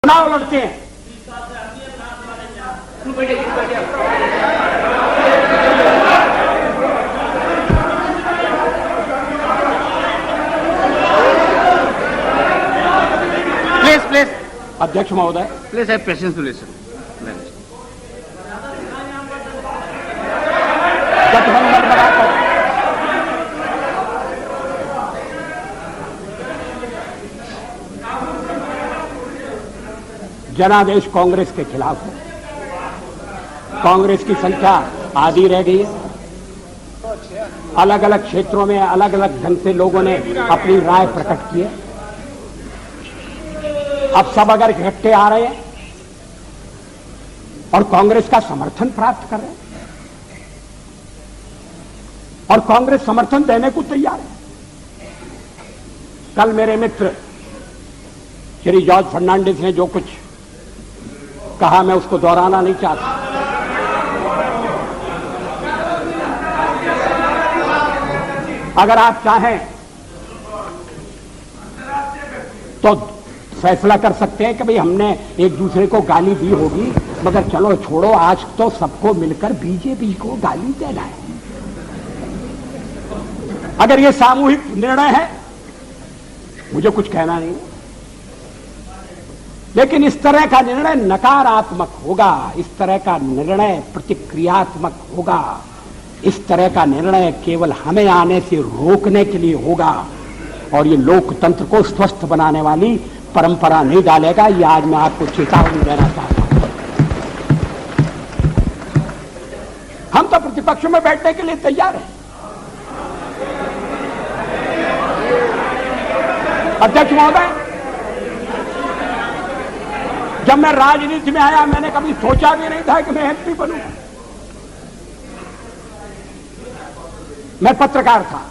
चुनाव लड़ते हैं। प्लीज अध्यक्ष महोदय, please have patience to listen. गठबंधन बनाकर जनादेश कांग्रेस के खिलाफ है। कांग्रेस की संख्या आधी रह गई है। अलग अलग क्षेत्रों में अलग अलग ढंग से लोगों ने अपनी राय प्रकट की है। अब सब अगर इकट्ठे आ रहे हैं और कांग्रेस का समर्थन प्राप्त कर रहे हैं और कांग्रेस समर्थन देने को तैयार है। कल मेरे मित्र श्री जॉर्ज फर्नांडिस ने जो कुछ कहा, मैं उसको दोहराना नहीं चाहता। अगर आप चाहें तो फैसला कर सकते हैं कि भाई हमने एक दूसरे को गाली दी होगी, मगर चलो छोड़ो, आज तो सबको मिलकर बीजेपी को गाली देना है। अगर ये सामूहिक निर्णय है, मुझे कुछ कहना नहीं है, लेकिन इस तरह का निर्णय नकारात्मक होगा, इस तरह का निर्णय प्रतिक्रियात्मक होगा, इस तरह का निर्णय केवल हमें आने से रोकने के लिए होगा और ये लोकतंत्र को स्वस्थ बनाने वाली परंपरा नहीं डालेगा। ये आज मैं आपको चेतावनी देना चाहता हूं। हम तो प्रतिपक्ष में बैठने के लिए तैयार हैं। अध्यक्ष महोदय, जब मैं राजनीति में आया, मैंने कभी सोचा भी नहीं था कि मैं एमपी बनूंगा। मैं पत्रकार था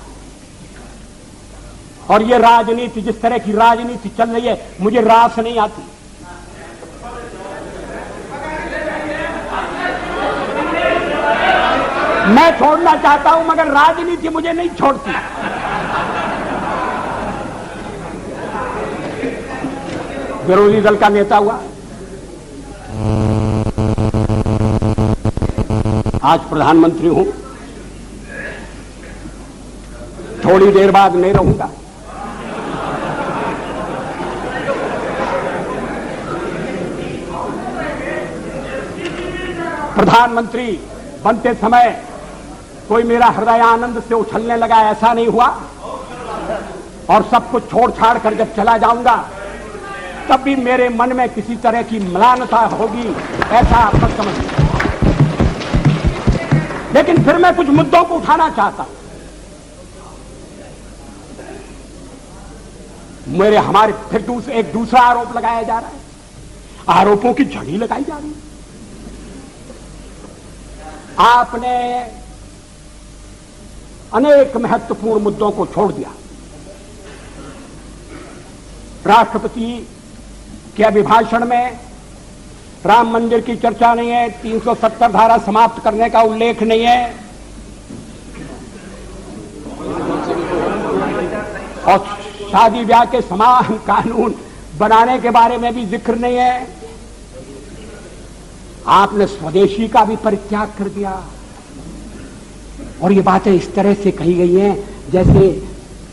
और ये राजनीति, जिस तरह की राजनीति चल रही है, मुझे रास नहीं आती। मैं छोड़ना चाहता हूं, मगर राजनीति मुझे नहीं छोड़ती। विरोधी दल का नेता हुआ, आज प्रधानमंत्री हूं, थोड़ी देर बाद नहीं रहूंगा। प्रधानमंत्री बनते समय कोई मेरा हृदय आनंद से उछलने लगा, ऐसा नहीं हुआ। और सब कुछ छोड़ छाड़ कर जब चला जाऊंगा, तब भी मेरे मन में किसी तरह की म्लानता होगी, ऐसा आप मत समझिए। लेकिन फिर मैं कुछ मुद्दों को उठाना चाहता हूं। हमारे फिर एक दूसरा आरोप लगाया जा रहा है, आरोपों की झड़ी लगाई जा रही है। आपने अनेक महत्वपूर्ण मुद्दों को छोड़ दिया। राष्ट्रपति के अभिभाषण में राम मंदिर की चर्चा नहीं है, 370 धारा समाप्त करने का उल्लेख नहीं है और शादी ब्याह के समान कानून बनाने के बारे में भी जिक्र नहीं है। आपने स्वदेशी का भी परित्याग कर दिया और ये बातें इस तरह से कही गई हैं जैसे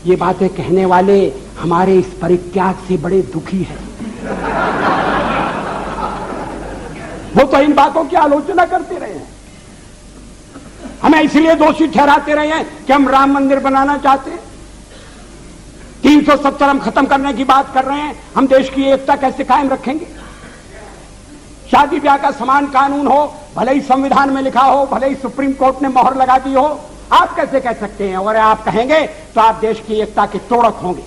ये बातें कहने वाले हमारे इस परित्याग से बड़े दुखी हैं। वो तो इन बातों की आलोचना करते रहे हैं, हमें इसलिए दोषी ठहराते रहे हैं कि हम राम मंदिर बनाना चाहते हैं। 370 हम खत्म करने की बात कर रहे हैं। हम देश की एकता कैसे कायम रखेंगे? शादी ब्याह का समान कानून हो, भले ही संविधान में लिखा हो, भले ही सुप्रीम कोर्ट ने मोहर लगा दी हो, आप कैसे कह सकते हैं? और आप कहेंगे तो आप देश की एकता के तोड़क होंगे।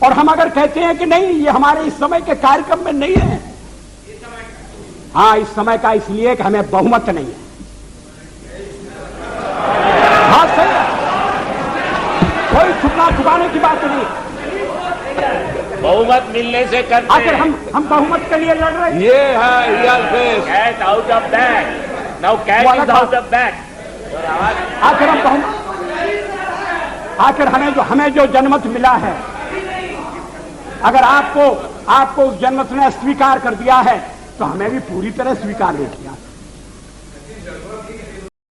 और हम अगर कहते हैं कि नहीं, ये हमारे इस समय के कार्यक्रम में नहीं है, हाँ इस समय का इसलिए कि हमें बहुमत नहीं है। हाँ सही है, कोई छुपना छुपाने की बात नहीं। बहुमत मिलने से करते आखिर हम बहुमत के लिए लड़ रहे हैं। ये है cat out of bag, now cat is out of bag. आखिर हम बहुमत, आखिर हमें जो जनमत मिला है, अगर आपको आपको उस जन्म ने स्वीकार कर दिया है तो हमें भी पूरी तरह स्वीकार नहीं किया।